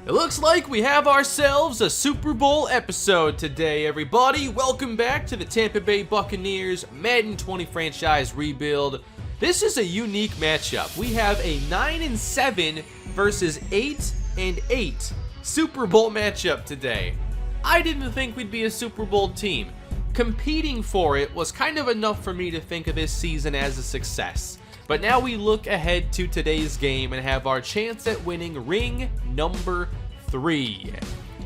It looks like we have ourselves a Super Bowl episode today, everybody. Welcome back to the Tampa Bay Buccaneers Madden 20 franchise rebuild. This is a unique matchup. We have a 9-7 versus 8-8 Super Bowl matchup today. I didn't think we'd be a Super Bowl team. Competing for it was kind of enough for me to think of this season as a success. But now we look ahead to today's game and have our chance at winning ring number 3.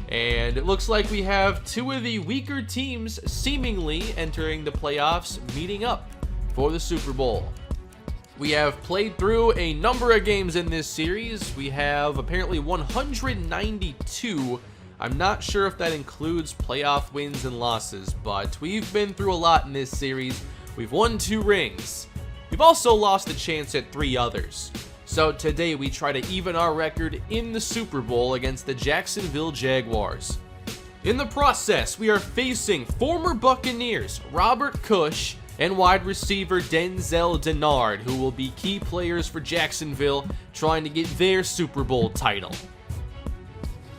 And it looks like we have two of the weaker teams seemingly entering the playoffs, meeting up for the Super Bowl. We have played through a number of games in this series. We have apparently 192. I'm not sure if that includes playoff wins and losses, but we've been through a lot in this series. We've won 2 rings. We've also lost a chance at 3 others. So today we try to even our record in the Super Bowl against the Jacksonville Jaguars. In the process, we are facing former Buccaneers Robert Cush and wide receiver Denzel Denard, who will be key players for Jacksonville trying to get their Super Bowl title.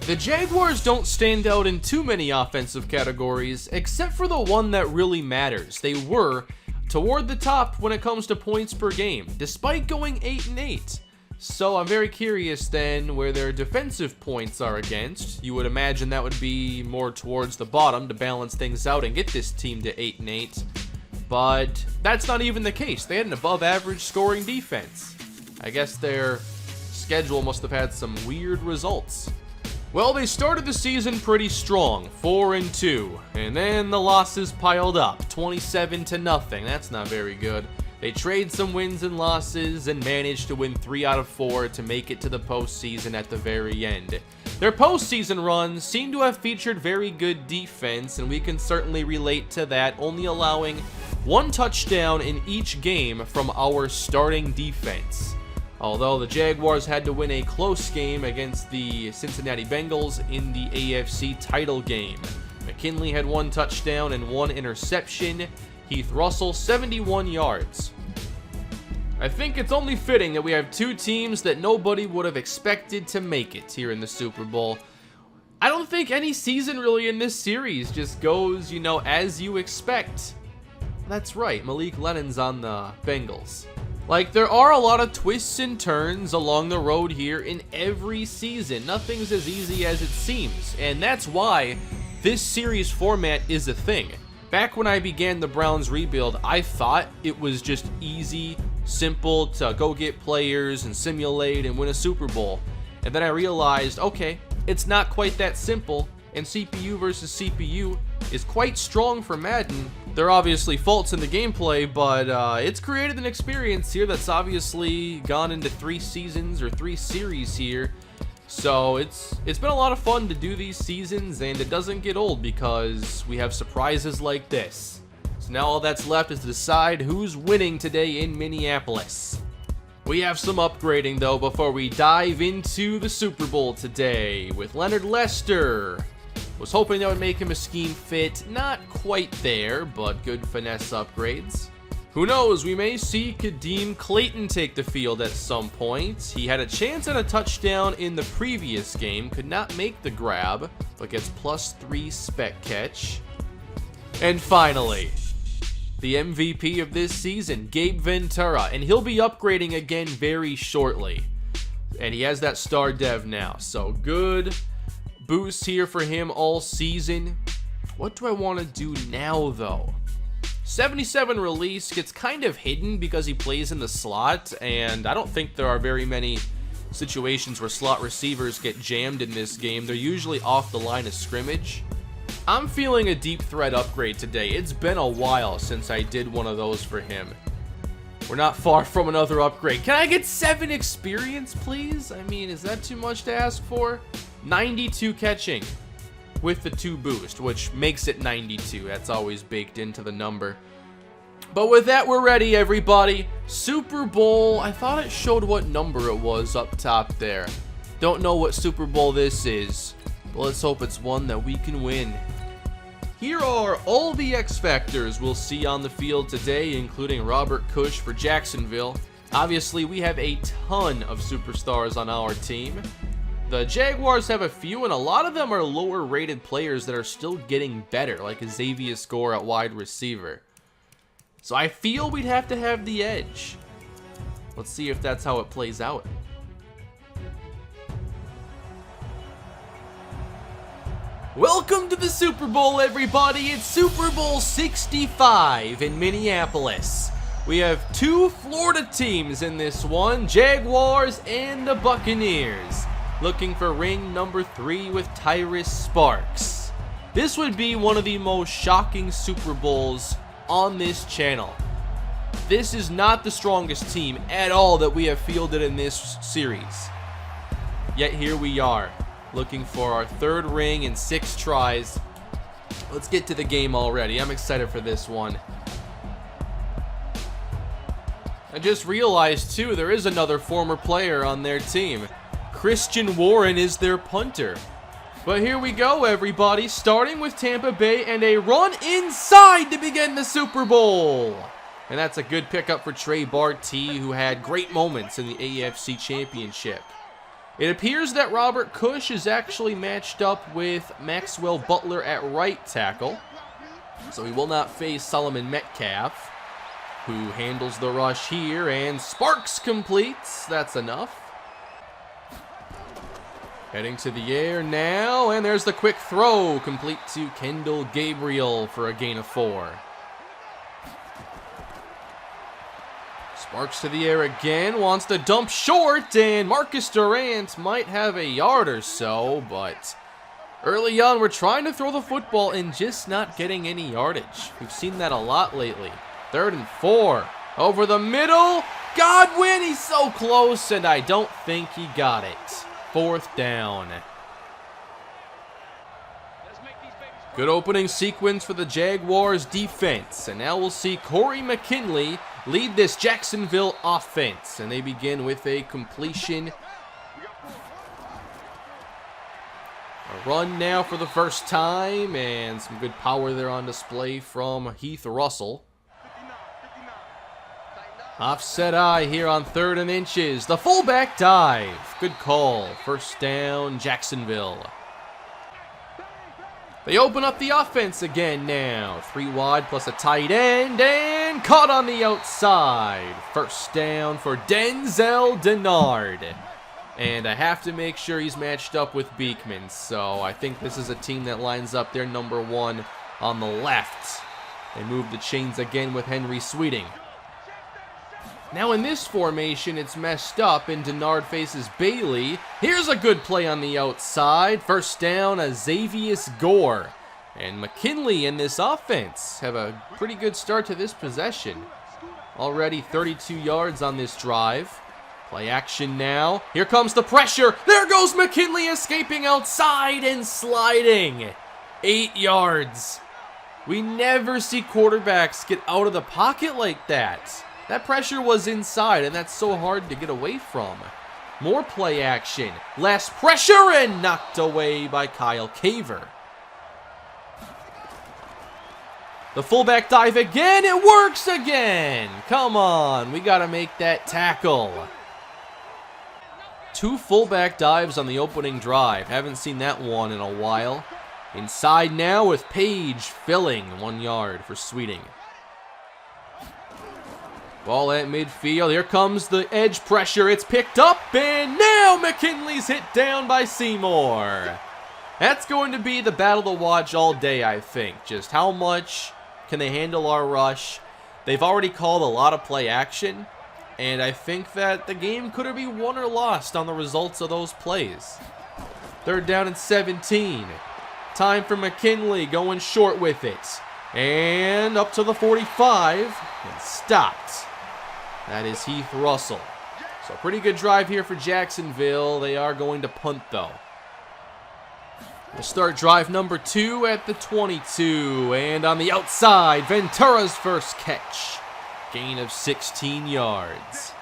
The Jaguars don't stand out in too many offensive categories, except for the one that really matters. They were toward the top when it comes to points per game, despite going 8-8. So I'm very curious then where their defensive points are against. You would imagine that would be more towards the bottom to balance things out and get this team to 8-8. But that's not even the case. They had an above average scoring defense. I guess their schedule must have had some weird results. Well, they started the season pretty strong, 4-2, and then the losses piled up, 27-0. That's not very good. They trade some wins and losses and managed to win 3 out of 4 to make it to the postseason at the very end. Their postseason runs seem to have featured very good defense, and we can certainly relate to that, only allowing 1 touchdown in each game from our starting defense. Although the Jaguars had to win a close game against the Cincinnati Bengals in the AFC title game. McKinley had 1 touchdown and 1 interception. Heath Russell, 71 yards. I think it's only fitting that we have 2 teams that nobody would have expected to make it here in the Super Bowl. I don't think any season really in this series just goes, as you expect. That's right, Malik Lennon's on the Bengals. Like, there are a lot of twists and turns along the road here in every season. Nothing's as easy as it seems, and that's why this series format is a thing. Back when I began the Browns rebuild, I thought it was just easy, simple to go get players and simulate and win a Super Bowl. And then I realized, okay, it's not quite that simple, and CPU versus CPU is quite strong for Madden. There are obviously faults in the gameplay, but it's created an experience here that's obviously gone into 3 seasons or 3 series here. So it's been a lot of fun to do these seasons, and it doesn't get old because we have surprises like this. So now all that's left is to decide who's winning today in Minneapolis. We have some upgrading though before we dive into the Super Bowl today with Leonard Lester. Was hoping that would make him a scheme fit. Not quite there, but good finesse upgrades. Who knows, we may see Kadeem Clayton take the field at some point. He had a chance at a touchdown in the previous game, could not make the grab, but gets +3 spec catch. And finally, the MVP of this season, Gabe Ventura, and he'll be upgrading again very shortly. And he has that star dev now, so good boost here for him all season. What do I want to do now though? 77 release gets kind of hidden because he plays in the slot, and I don't think there are very many situations where slot receivers get jammed in this game. They're usually off the line of scrimmage. I'm feeling a deep threat upgrade today. It's been a while since I did one of those for him. We're not far from another upgrade. Can I get 7 experience, please? I mean, is that too much to ask for? 92 catching with the 2 boost, which makes it 92. That's always baked into the number. But with that, we're ready, everybody. Super Bowl. I thought it showed what number it was up top there. Don't know what Super Bowl this is, but let's hope it's one that we can win. Here are all the X Factors we'll see on the field today, including Robert Cush for Jacksonville. Obviously, we have a ton of superstars on our team. The Jaguars have a few, and a lot of them are lower rated players that are still getting better, like Xavier Score at wide receiver. So I feel we'd have to have the edge. Let's see if that's how it plays out. Welcome to the Super Bowl, everybody. It's Super Bowl 65 in Minneapolis. We have two Florida teams in this one, Jaguars and the Buccaneers, looking for ring number 3 with Tyrus Sparks. This would be one of the most shocking Super Bowls on this channel. This is not the strongest team at all that we have fielded in this series. Yet here we are, looking for our 3rd ring in 6 tries. Let's get to the game already. I'm excited for this one. I just realized, too, there is another former player on their team. Christian Warren is their punter. But here we go, everybody, starting with Tampa Bay and a run inside to begin the Super Bowl. And that's a good pickup for Trey Barty, who had great moments in the AFC Championship. It appears that Robert Cush is actually matched up with Maxwell Butler at right tackle, so he will not face Solomon Metcalf, who handles the rush here, and Sparks completes. That's enough. Heading to the air now, and there's the quick throw, complete to Kendall Gabriel for a gain of 4. Sparks to the air again, wants to dump short, and Marcus Durant might have a yard or so, but early on we're trying to throw the football and just not getting any yardage. We've seen that a lot lately. 3rd and 4, over the middle, Godwin, he's so close, and I don't think he got it. 4th down. Good opening sequence for the Jaguars defense, and now we'll see Corey McKinley lead this Jacksonville offense, and they begin with a completion. A run now for the first time, and some good power there on display from Heath Russell. Offset eye here on 3rd and inches. The fullback dive. Good call. 1st down, Jacksonville. They open up the offense again now. 3 wide plus a tight end, and caught on the outside. 1st down for Denzel Denard. And I have to make sure he's matched up with Beekman, so I think this is a team that lines up their number 1 on the left. They move the chains again with Henry Sweeting. Now in this formation, it's messed up, and Denard faces Bailey. Here's a good play on the outside. 1st down, Xavier Gore. And McKinley and this offense have a pretty good start to this possession. Already 32 yards on this drive. Play action now. Here comes the pressure. There goes McKinley escaping outside and sliding. 8 yards. We never see quarterbacks get out of the pocket like that. That pressure was inside, and that's so hard to get away from. More play action. Less pressure, and knocked away by Kyle Caver. The fullback dive again. It works again. Come on. We got to make that tackle. 2 fullback dives on the opening drive. Haven't seen that one in a while. Inside now with Page filling 1 yard for Sweeting. Ball at midfield. Here comes the edge pressure. It's picked up, and now McKinley's hit down by Seymour. That's going to be the battle to watch all day, I think. Just how much can they handle our rush? They've already called a lot of play action, and I think that the game could be won or lost on the results of those plays. 3rd down and 17. Time for McKinley, going short with it. And up to the 45, and stopped. That is Heath Russell. So pretty good drive here for Jacksonville. They are going to punt, though. We'll start drive number 2 at the 22. And on the outside, Ventura's first catch. Gain of 16 yards.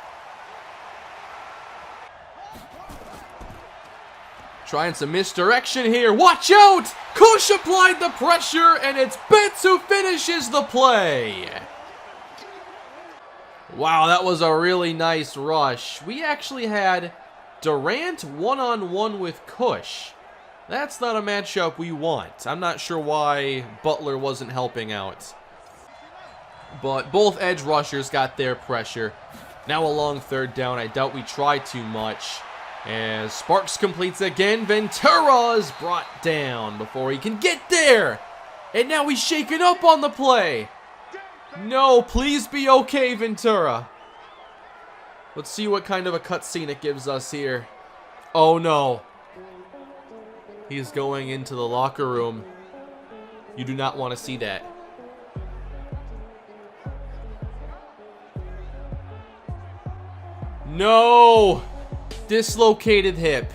Trying some misdirection here. Watch out! Cush applied the pressure, and it's Betts who finishes the play. Wow, that was a really nice rush. We actually had Durant one-on-one with Cush. That's not a matchup we want. I'm not sure why Butler wasn't helping out. But both edge rushers got their pressure. Now a long third down. I doubt we try too much. As Sparks completes again, Ventura is brought down before he can get there. And now he's shaken up on the play. No, please be okay, Ventura. Let's see what kind of a cutscene it gives us here. Oh no. He's going into the locker room. You do not want to see that. No! Dislocated hip.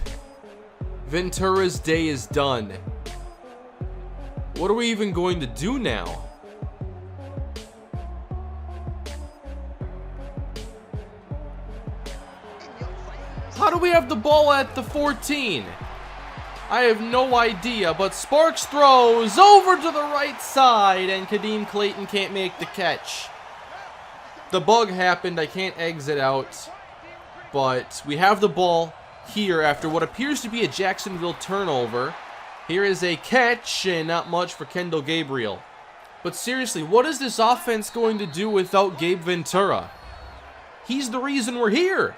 Ventura's day is done. What are we even going to do now? How do we have the ball at the 14? I have no idea, but Sparks throws over to the right side, and Kadeem Clayton can't make the catch. The bug happened, I can't exit out, but we have the ball here after what appears to be a Jacksonville turnover. Here is a catch, and not much for Kendall Gabriel. But seriously, what is this offense going to do without Gabe Ventura? He's the reason we're here.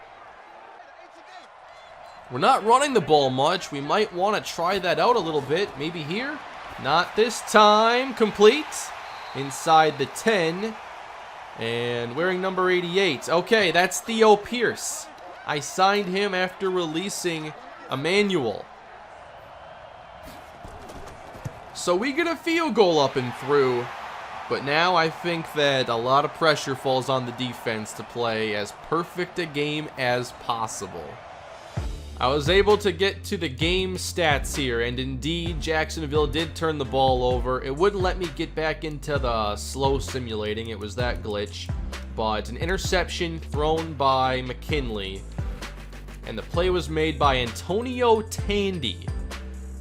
We're not running the ball much. We might want to try that out a little bit. Maybe here. Not this time. Complete. Inside the 10. And wearing number 88. Okay, that's Theo Pierce. I signed him after releasing Emmanuel. So we get a field goal up and through. But now I think that a lot of pressure falls on the defense to play as perfect a game as possible. I was able to get to the game stats here, and indeed, Jacksonville did turn the ball over. It wouldn't let me get back into the slow simulating. It was that glitch. But an interception thrown by McKinley, and the play was made by Antonio Tandy.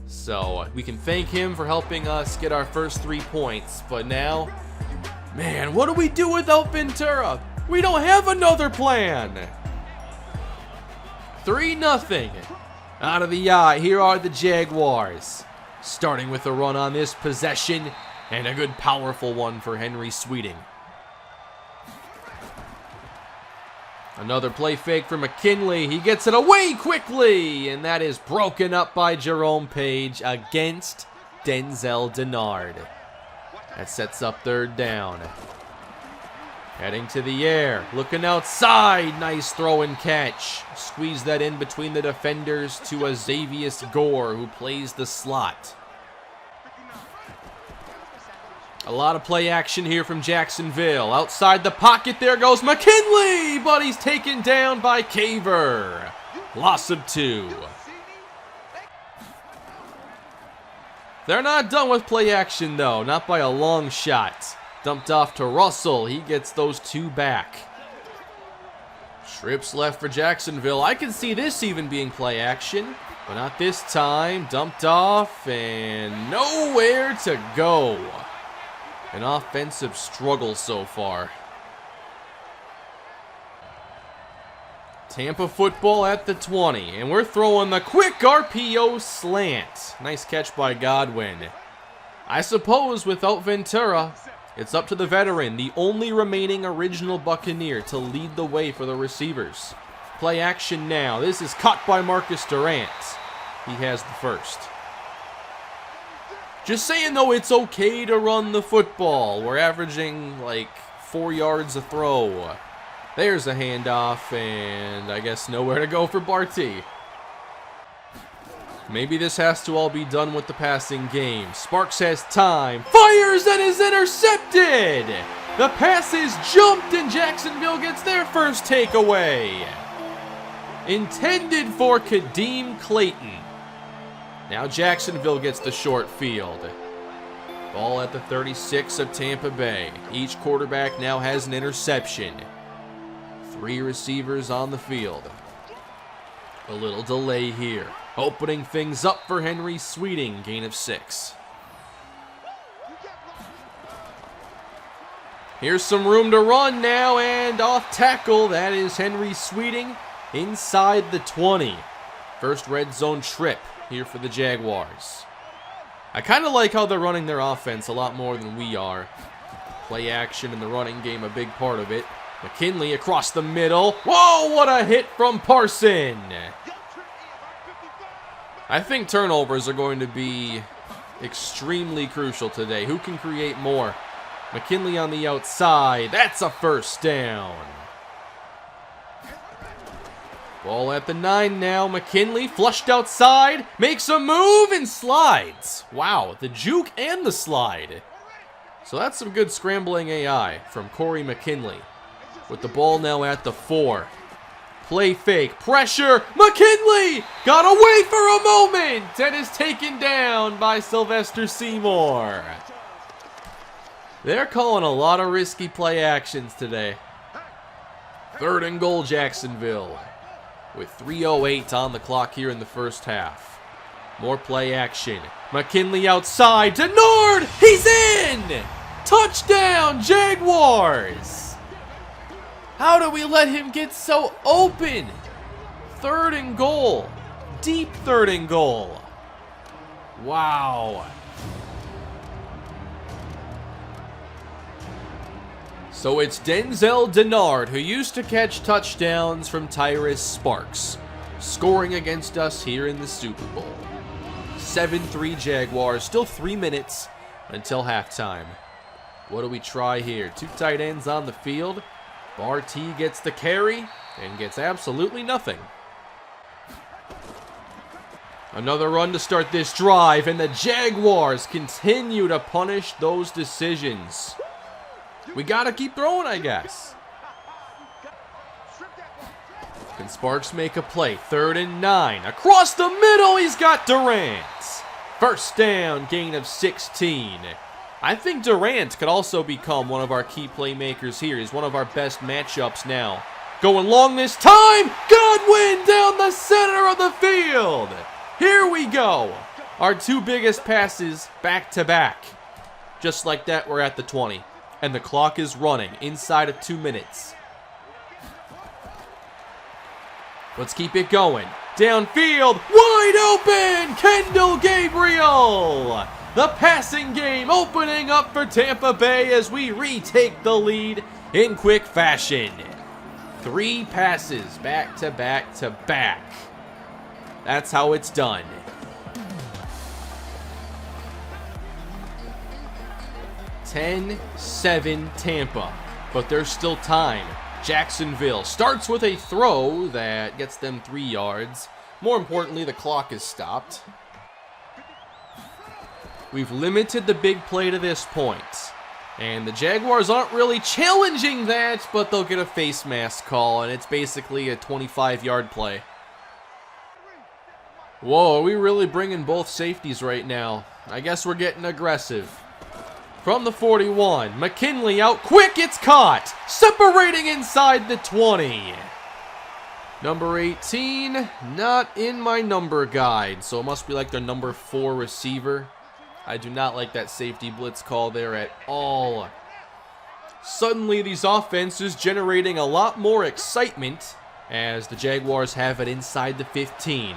So we can thank him for helping us get our first 3 points. But now, man, what do we do without Ventura? We don't have another plan. 3-0. Out of the eye, here are the Jaguars. Starting with a run on this possession, and a good powerful one for Henry Sweeting. Another play fake for McKinley. He gets it away quickly, and that is broken up by Jerome Page against Denzel Denard. That sets up third down. Heading to the air, looking outside, nice throw and catch. Squeeze that in between the defenders to Azavius Gore, who plays the slot. A lot of play action here from Jacksonville. Outside the pocket, there goes McKinley, but he's taken down by Caver. Loss of 2. They're not done with play action, though, not by a long shot. Dumped off to Russell. He gets those 2 back. Trips left for Jacksonville. I can see this even being play action, but not this time. Dumped off and nowhere to go. An offensive struggle so far. Tampa football at the 20, and we're throwing the quick RPO slant. Nice catch by Godwin. I suppose without Ventura, it's up to the veteran, the only remaining original Buccaneer, to lead the way for the receivers. Play action now. This is caught by Marcus Durant. He has the first. Just saying, though, it's okay to run the football. We're averaging like 4 yards a throw. There's a handoff, and I guess nowhere to go for Barty. Maybe this has to all be done with the passing game. Sparks has time. Fires and is intercepted! The pass is jumped and Jacksonville gets their first takeaway. Intended for Kadeem Clayton. Now Jacksonville gets the short field. Ball at the 36 of Tampa Bay. Each quarterback now has an interception. 3 receivers on the field. A little delay here. Opening things up for Henry Sweeting, gain of 6. Here's some room to run now, and off tackle. That is Henry Sweeting inside the 20. First red zone trip here for the Jaguars. I kind of like how they're running their offense a lot more than we are. Play action in the running game, a big part of it. McKinley across the middle. Whoa, what a hit from Parson. I think turnovers are going to be extremely crucial today. Who can create more? McKinley on the outside. That's a first down. Ball at the 9 now. McKinley flushed outside. Makes a move and slides. Wow, the juke and the slide. So that's some good scrambling AI from Corey McKinley. With the ball now at the 4. Play fake. Pressure. McKinley got away for a moment and is taken down by Sylvester Seymour. They're calling a lot of risky play actions today. 3rd and goal, Jacksonville. With 3:08 on the clock here in the first half. More play action. McKinley outside. Denard! He's in! Touchdown, Jaguars! How do we let him get so open? 3rd and goal. Deep 3rd and goal. Wow. So it's Denzel Denard, who used to catch touchdowns from Tyrus Sparks, scoring against us here in the Super Bowl. 7-3 Jaguars, still 3 minutes until halftime. What do we try here? 2 tight ends on the field. Barty gets the carry and gets absolutely nothing. Another run to start this drive, and the Jaguars continue to punish those decisions. We gotta keep throwing, I guess. Can Sparks make a play? 3rd and 9. Across the middle, he's got Durant. First down, gain of 16. I think Durant could also become one of our key playmakers here. He's one of our best matchups now. Going long this time. Godwin down the center of the field. Here we go. Our 2 biggest passes back to back. Just like that, we're at the 20. And the clock is running inside of 2 minutes. Let's keep it going. Downfield, wide open, Kendall Gabriel. The passing game opening up for Tampa Bay as we retake the lead in quick fashion. 3 passes back to back to back. That's how it's done. 10-7 Tampa, but there's still time. Jacksonville starts with a throw that gets them 3 yards. More importantly, the clock is stopped. We've limited the big play to this point, and the Jaguars aren't really challenging that, but they'll get a face mask call, and it's basically a 25-yard play. Whoa, are we really bringing both safeties right now? I guess we're getting aggressive. From the 41, McKinley out quick, it's caught. Separating inside the 20. Number 18, not in my number guide, so it must be like their number 4 receiver. I do not like that safety blitz call there at all. Suddenly, these offenses generating a lot more excitement as the Jaguars have it inside the 15.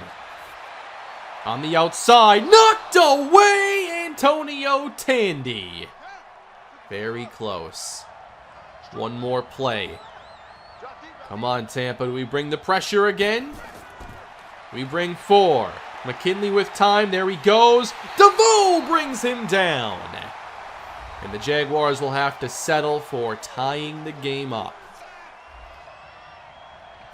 On the outside, knocked away, Antonio Tandy. Very close. One more play. Come on, Tampa. Do we bring the pressure again? We bring 4. McKinley with time. There he goes. DeVoe brings him down. And the Jaguars will have to settle for tying the game up.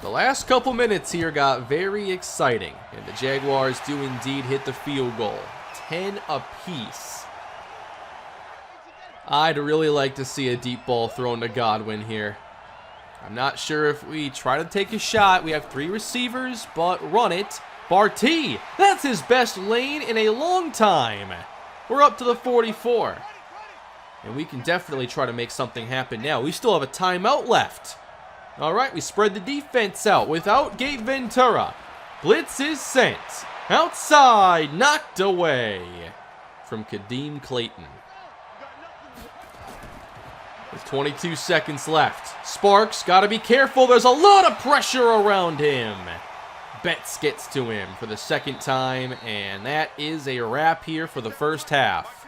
The last couple minutes here got very exciting, and the Jaguars do indeed hit the field goal. 10 apiece. I'd really like to see a deep ball thrown to Godwin here. I'm not sure if we try to take a shot. We have 3 receivers, but run it. Barty, that's his best lane in a long time. We're up to the 44. And we can definitely try to make something happen now. We still have a timeout left. All right, we spread the defense out without Gabe Ventura. Blitz is sent. Outside, knocked away from Kadeem Clayton. With 22 seconds left. Sparks, got to be careful. There's a lot of pressure around him. Betts gets to him for the second time, and that is a wrap here for the first half.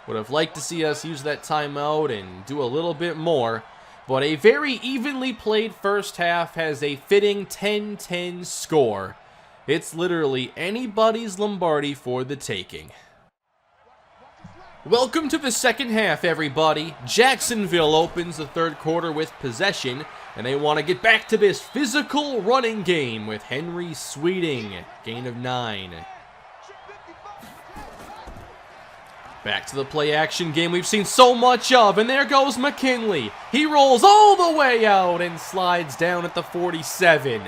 Would have liked to see us use that timeout and do a little bit more, but a very evenly played first half has a fitting 10-10 score. It's literally anybody's Lombardi for the taking. Welcome to the second half, everybody. Jacksonville opens the third quarter with possession, and they want to get back to this physical running game with Henry Sweeting, gain of 9. Back to the play action game we've seen so much of, and there goes McKinley. He rolls all the way out and slides down at the 47.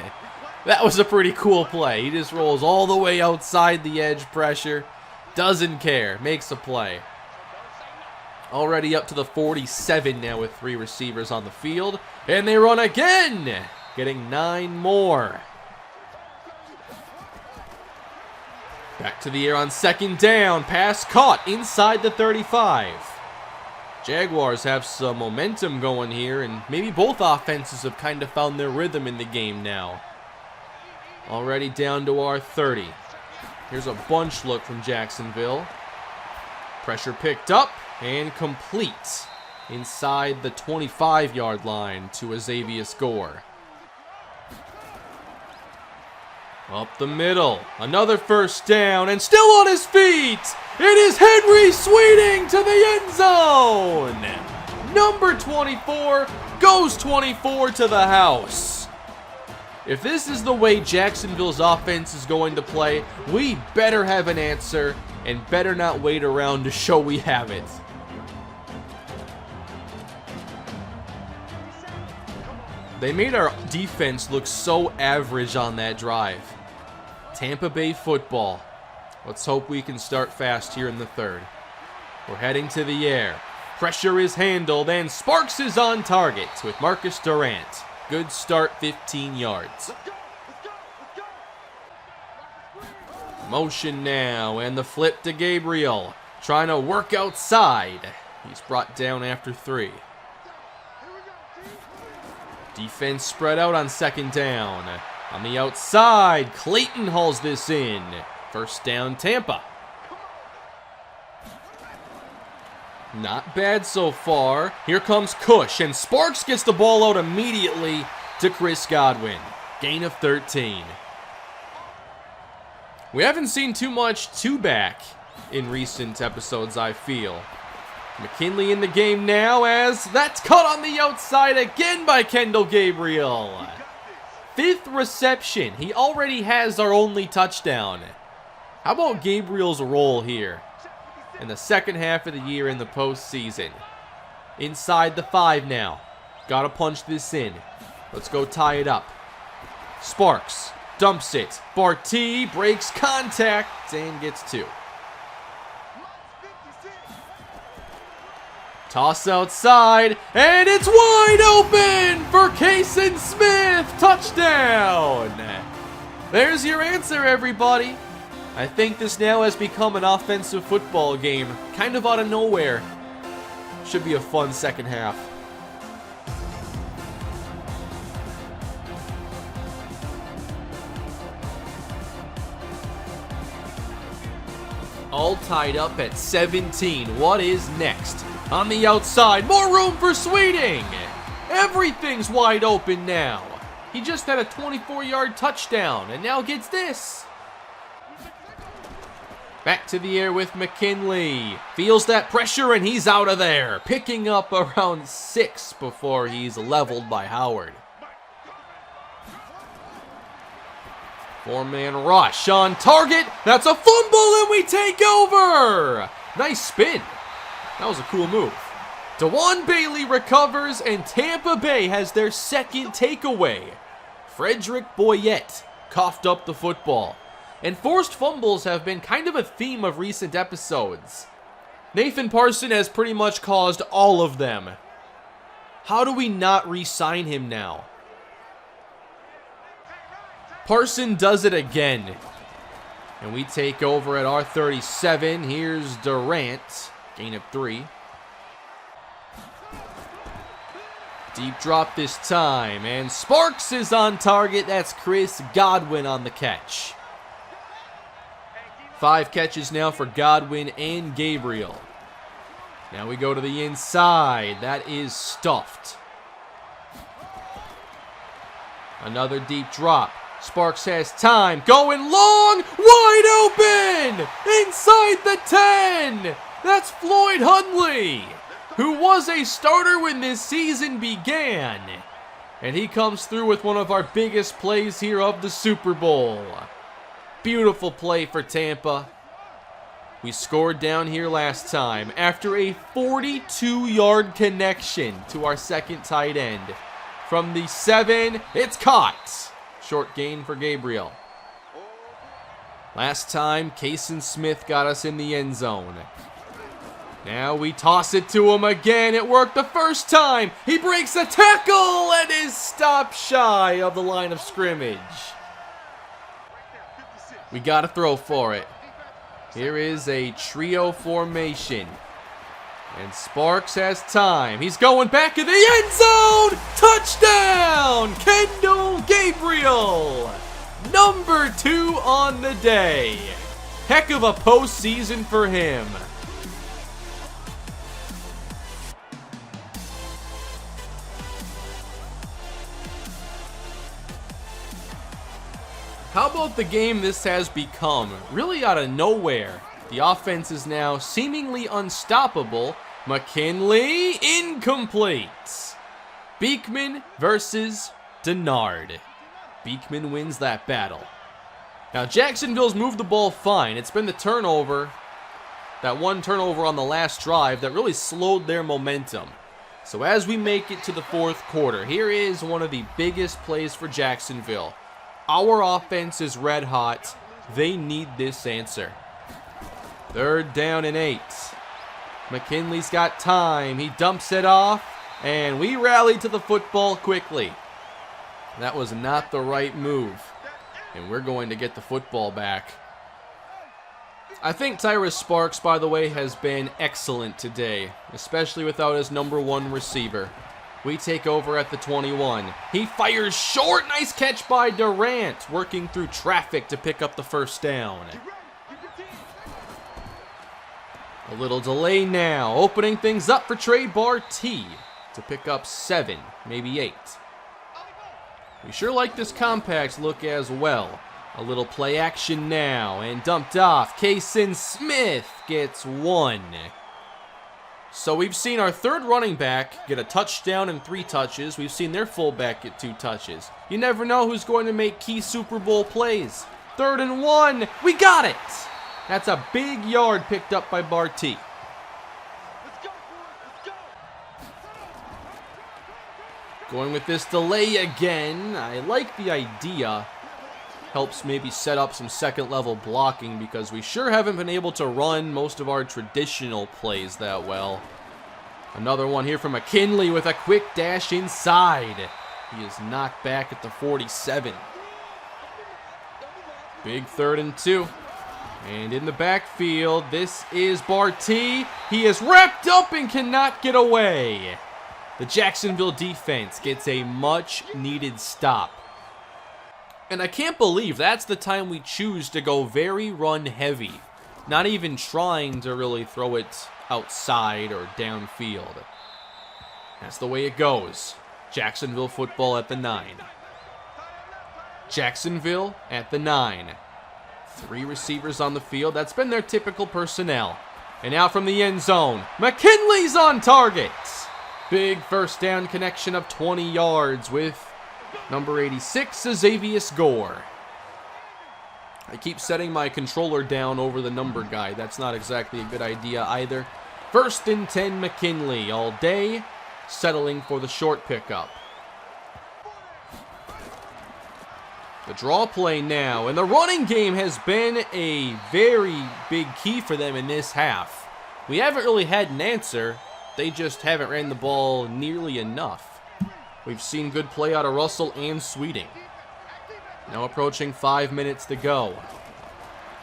That was a pretty cool play. He just rolls all the way outside the edge pressure. Doesn't care, makes a play. Already up to the 47 now with 3 receivers on the field. And they run again, getting 9 more. Back to the air on second down. Pass caught inside the 35. Jaguars have some momentum going here, and maybe both offenses have kind of found their rhythm in the game now. Already down to our 30. Here's a bunch look from Jacksonville. Pressure picked up and complete inside the 25-yard line to Xavier Gore. Up the middle, another first down, and still on his feet, it is Henry Sweeting to the end zone. Number 24 goes 24 to the house. If this is the way Jacksonville's offense is going to play, we better have an answer and better not wait around to show we have it. They made our defense look so average on that drive. Tampa Bay football. Let's hope we can start fast here in the third. We're heading to the air. Pressure is handled, and Sparks is on target with Marcus Durant. Good start, 15 yards. Motion now, and the flip to Gabriel. Trying to work outside. He's brought down after 3. Defense spread out on second down. On the outside, Clayton hauls this in. First down, Tampa. Not bad so far. Here comes Cush, and Sparks gets the ball out immediately to Chris Godwin. Gain of 13. We haven't seen too much two-back in recent episodes, I feel. McKinley in the game now as that's cut on the outside again by Kendall Gabriel. 5th reception. He already has our only touchdown. How about Gabriel's role here in the second half of the year in the postseason? Inside the 5 now. Gotta punch this in. Let's go tie it up. Sparks dumps it. Barty breaks contact and gets 2. Toss outside, and it's wide open for Kason Smith. Touchdown. There's your answer, everybody. I think this now has become an offensive football game, kind of out of nowhere. Should be a fun second half. All tied up at 17. What is next? On the outside, more room for Sweeting. Everything's wide open now. He just had a 24-yard touchdown and now gets this. Back to the air with McKinley. Feels that pressure and he's out of there. Picking up around 6 before he's leveled by Howard. 4-man rush on target. That's a fumble and we take over. Nice spin. That was a cool move. DeJuan Bailey recovers and Tampa Bay has their second takeaway. Frederick Boyette coughed up the football. And forced fumbles have been kind of a theme of recent episodes. Nathan Parson has pretty much caused all of them. How do we not re-sign him now? Parson does it again. And we take over at our 37. Here's Durant. Gain of 3. Deep drop this time, and Sparks is on target. That's Chris Godwin on the catch. 5 catches now for Godwin and Gabriel. Now we go to the inside. That is stuffed. Another deep drop. Sparks has time. Going long. Wide open. Inside the 10. That's Floyd Hundley, who was a starter when this season began. And he comes through with one of our biggest plays here of the Super Bowl. Beautiful play for Tampa. We scored down here last time after a 42-yard connection to our second tight end. From the 7, it's caught. Short gain for Gabriel. Last time, Kason Smith got us in the end zone. Now we toss it to him again. It worked the first time. He breaks a tackle and is stopped shy of the line of scrimmage. We got to throw for it. Here is a trio formation. And Sparks has time. He's going back in the end zone. Touchdown! Kendall Gabriel. Number 2 on the day. Heck of a postseason for him. How about the game this has become? Really out of nowhere. The offense is now seemingly unstoppable. McKinley, incomplete. Beekman versus Denard. Beekman wins that battle. Now Jacksonville's moved the ball fine. It's been the turnover, that one turnover on the last drive, that really slowed their momentum. So as we make it to the fourth quarter, here is one of the biggest plays for Jacksonville. Our offense is red hot. They need this answer. 3rd down and 8. McKinley's got time. He dumps it off, and we rally to the football quickly. That was not the right move, and we're going to get the football back. I think Tyrus Sparks, by the way, has been excellent today, especially without his number 1 receiver. We take over at the 21. He fires short. Nice catch by Durant, working through traffic to pick up the first down. A little delay now, opening things up for Trey Barty to pick up 7, maybe 8. We sure like this compact look as well. A little play action now, and dumped off. Kason Smith gets 1. So we've seen our 3rd running back get a touchdown and 3 touches. We've seen their fullback get 2 touches. You never know who's going to make key Super Bowl plays. 3rd and 1. We got it. That's a big yard picked up by Barty. Going with this delay again. I like the idea. Helps maybe set up some second level blocking, because we sure haven't been able to run most of our traditional plays that well. Another one here from McKinley with a quick dash inside. He is knocked back at the 47. Big 3rd and 2. And in the backfield, this is Barty. He is wrapped up and cannot get away. The Jacksonville defense gets a much needed stop. And I can't believe that's the time we choose to go very run heavy. Not even trying to really throw it outside or downfield. That's the way it goes. Jacksonville football at the 9. Jacksonville at the 9. 3 receivers on the field. That's been their typical personnel. And now from the end zone, McKinley's on target. Big first down connection of 20 yards with number 86, Xavier Gore. I keep setting my controller down over the number guy. That's not exactly a good idea either. 1st and 10, McKinley all day, settling for the short pickup. The draw play now, and the running game has been a very big key for them in this half. We haven't really had an answer. They just haven't ran the ball nearly enough. We've seen good play out of Russell and Sweeting. Now approaching 5 minutes to go.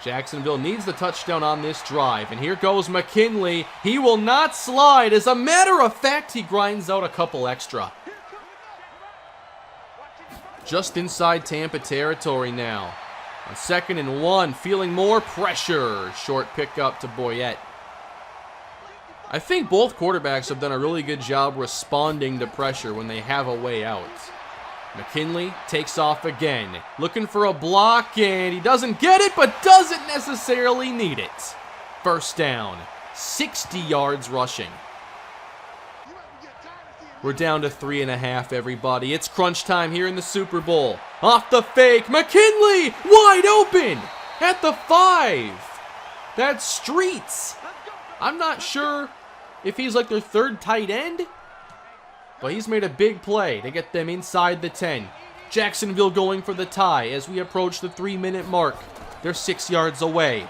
Jacksonville needs the touchdown on this drive, and here goes McKinley. He will not slide. As a matter of fact, he grinds out a couple extra. just inside Tampa territory now. On 2nd and 1, feeling more pressure. Short pickup to Boyette. I think both quarterbacks have done a really good job responding to pressure when they have a way out. McKinley takes off again, looking for a block, and he doesn't get it, but doesn't necessarily need it. First down, 60 yards rushing. We're down to 3.5, everybody. It's crunch time here in the Super Bowl. Off the fake, McKinley, wide open at the 5. That's Streets. I'm not sure if he's like their third tight end, but he's made a big play to get them inside the 10. Jacksonville going for the tie as we approach the 3-minute mark. They're 6 yards away.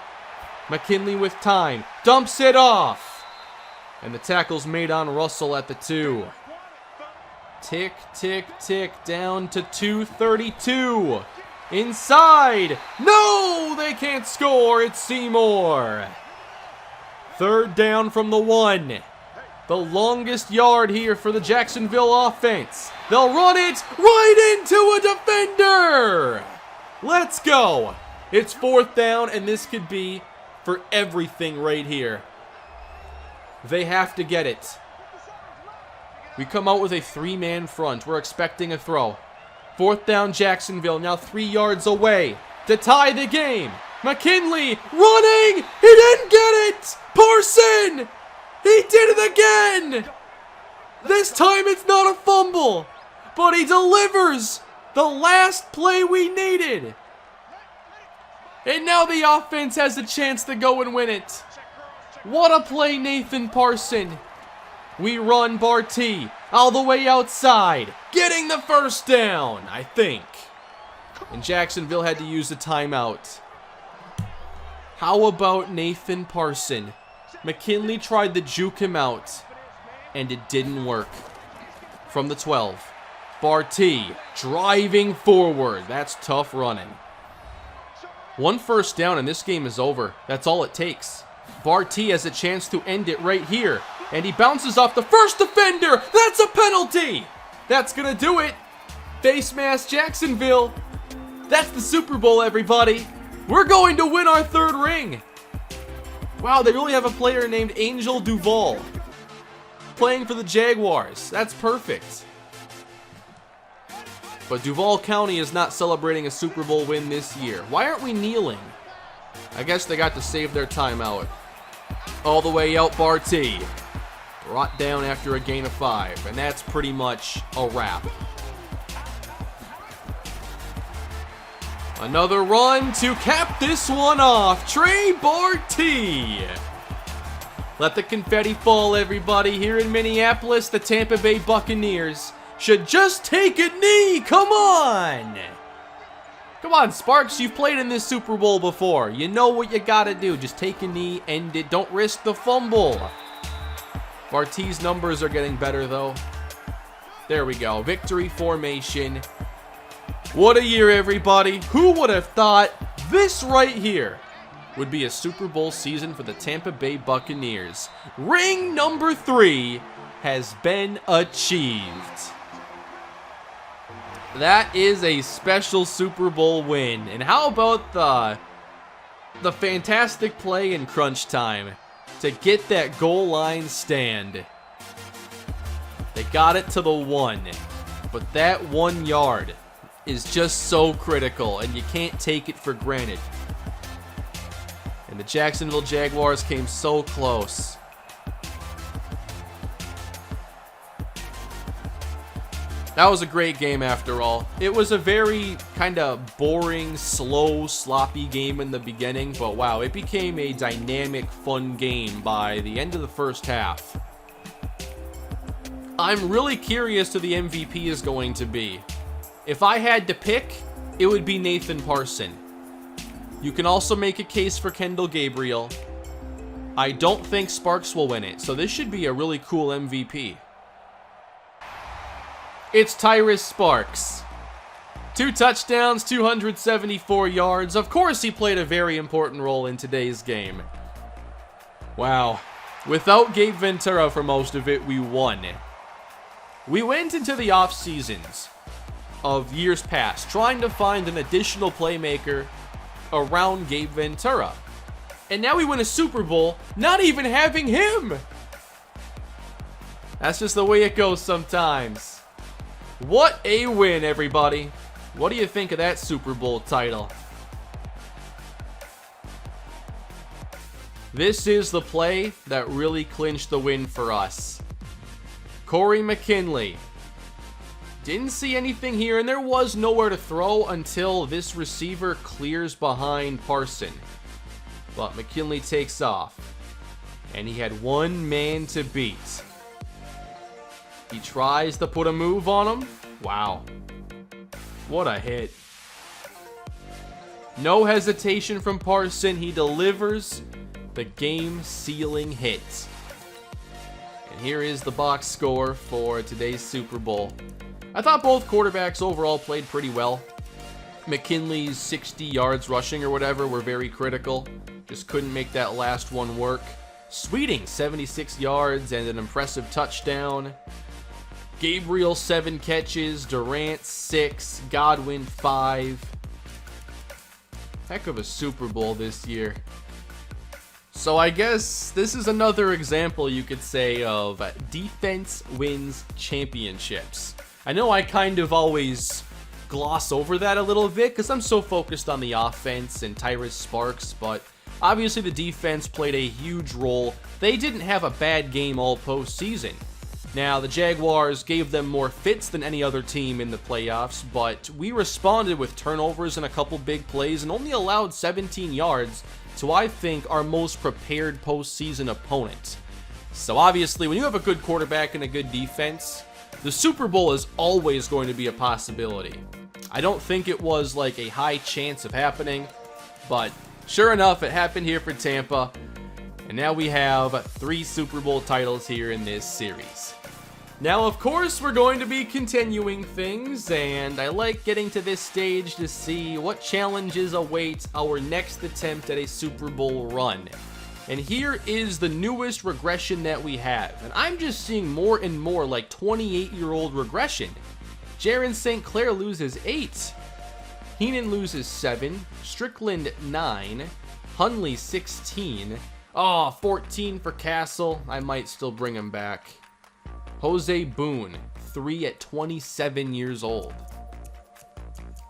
McKinley with time, dumps it off. And the tackle's made on Russell at the 2. Tick, tick, tick, down to 2:32. Inside. No, they can't score. It's Seymour. 3rd down from the 1. The longest yard here for the Jacksonville offense. They'll run it right into a defender. Let's go. It's 4th down, and this could be for everything right here. They have to get it. We come out with a 3-man front. We're expecting a throw. 4th down, Jacksonville, now 3 yards away to tie the game. McKinley running. He didn't get it. Parson. He did it again. This time it's not a fumble, but he delivers the last play we needed. And now the offense has a chance to go and win it. What a play, Nathan Parson. We run Barty all the way outside, getting the first down, I think. And Jacksonville had to use a timeout. How about Nathan Parson? McKinley tried to juke him out, and it didn't work. From the 12, Barty driving forward. That's tough running. 1 first down and this game is over. That's all it takes. Barty has a chance to end it right here. And he bounces off the first defender. That's a penalty. That's going to do it. Face mask Jacksonville. That's the Super Bowl, everybody. We're going to win our 3rd ring. Wow, they really have a player named Angel Duval playing for the Jaguars. That's perfect. But Duval County is not celebrating a Super Bowl win this year. Why aren't we kneeling? I guess they got to save their timeout. All the way out, Barty. Brought down after a gain of 5, and that's pretty much a wrap. Another run to cap this one off. Trey Barty. Let the confetti fall, everybody. Here in Minneapolis, the Tampa Bay Buccaneers should just take a knee. Come on. Come on, Sparks. You've played in this Super Bowl before. You know what you got to do. Just take a knee, end it. Don't risk the fumble. Barty's numbers are getting better, though. There we go. Victory formation. What a year, everybody. Who would have thought this right here would be a Super Bowl season for the Tampa Bay Buccaneers? Ring number 3 has been achieved. That is a special Super Bowl win. And how about the fantastic play in crunch time to get that goal line stand? They got it to the 1, but that 1 yard is just so critical, and you can't take it for granted. And the Jacksonville Jaguars came so close. That was a great game after all. It was a very kind of boring, slow, sloppy game in the beginning, but wow, it became a dynamic, fun game by the end of the first half. I'm really curious who the MVP is going to be. If I had to pick, it would be Nathan Parson. You can also make a case for Kendall Gabriel. I don't think Sparks will win it, so this should be a really cool MVP. It's Tyrus Sparks. 2 touchdowns, 274 yards. Of course, he played a very important role in today's game. Wow. Without Gabe Ventura for most of it, we won. We went into the off seasons of years past, trying to find an additional playmaker around Gabe Ventura. And now we win a Super Bowl, not even having him. That's just the way it goes sometimes. What a win, everybody. What do you think of that Super Bowl title? This is the play that really clinched the win for us. Corey McKinley. Didn't see anything here, and there was nowhere to throw until this receiver clears behind Parson. But McKinley takes off, and he had one man to beat. He tries to put a move on him. Wow. What a hit. No hesitation from Parson. He delivers the game-sealing hit. And here is the box score for today's Super Bowl. I thought both quarterbacks overall played pretty well. McKinley's 60 yards rushing or whatever were very critical. Just couldn't make that last one work. Sweeting, 76 yards and an impressive touchdown. Gabriel, 7 catches. Durant, 6. Godwin, 5. Heck of a Super Bowl this year. So I guess this is another example, you could say, of defense wins championships. I know I kind of always gloss over that a little bit because I'm so focused on the offense and Tyrus Sparks, but obviously the defense played a huge role. They didn't have a bad game all postseason. Now, the Jaguars gave them more fits than any other team in the playoffs, but we responded with turnovers and a couple big plays and only allowed 17 yards to, I think, our most prepared postseason opponent. So obviously, when you have a good quarterback and a good defense, the Super Bowl is always going to be a possibility. I don't think it was like a high chance of happening, but sure enough, it happened here for Tampa. And now we have 3 Super Bowl titles here in this series. Now, of course, we're going to be continuing things, and I like getting to this stage to see what challenges await our next attempt at a Super Bowl run. And here is the newest regression that we have, and I'm just seeing more and more like 28-year-old regression. Jaron St. Clair loses 8. Heenan loses 7. Strickland 9. Hundley 16. Oh, 14 for Castle. I might still bring him back. Jose Boone, 3 at 27 years old.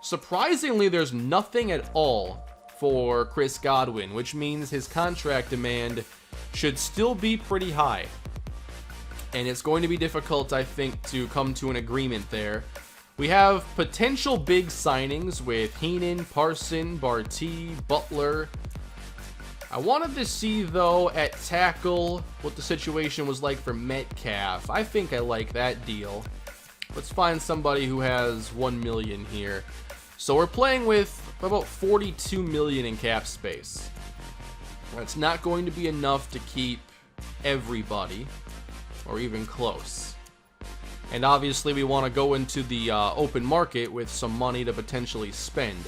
Surprisingly, there's nothing at all for Chris Godwin, which means his contract demand should still be pretty high. And it's going to be difficult, I think, to come to an agreement there. We have potential big signings with Heenan, Parson, Barty, Butler. I wanted to see, though, at tackle what the situation was like for Metcalf. I think I like that deal. Let's find somebody who has $1 million here. So we're playing with about $42 million in cap space. That's not going to be enough to keep everybody, or even close. And obviously we want to go into the open market with some money to potentially spend.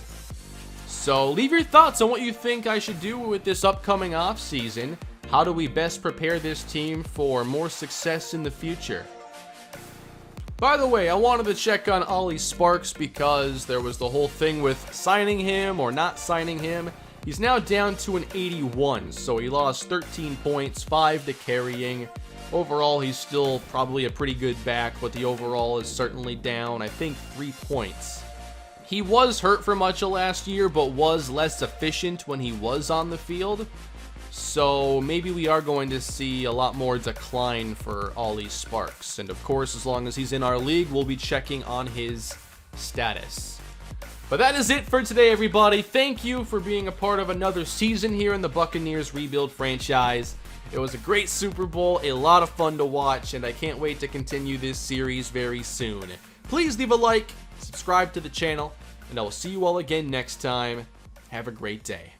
So leave your thoughts on what you think I should do with this upcoming offseason. How do we best prepare this team for more success in the future? By the way, I wanted to check on Ollie Sparks because there was the whole thing with signing him or not signing him. He's now down to an 81, so he lost 13 points, 5 to carrying. Overall, he's still probably a pretty good back, but the overall is certainly down, I think, 3 points. He was hurt for much of last year, but was less efficient when he was on the field. So maybe we are going to see a lot more decline for Ollie Sparks. And of course, as long as he's in our league, we'll be checking on his status. But that is it for today, everybody. Thank you for being a part of another season here in the Buccaneers Rebuild franchise. It was a great Super Bowl, a lot of fun to watch, and I can't wait to continue this series very soon. Please leave a like, subscribe to the channel, and I will see you all again next time. Have a great day.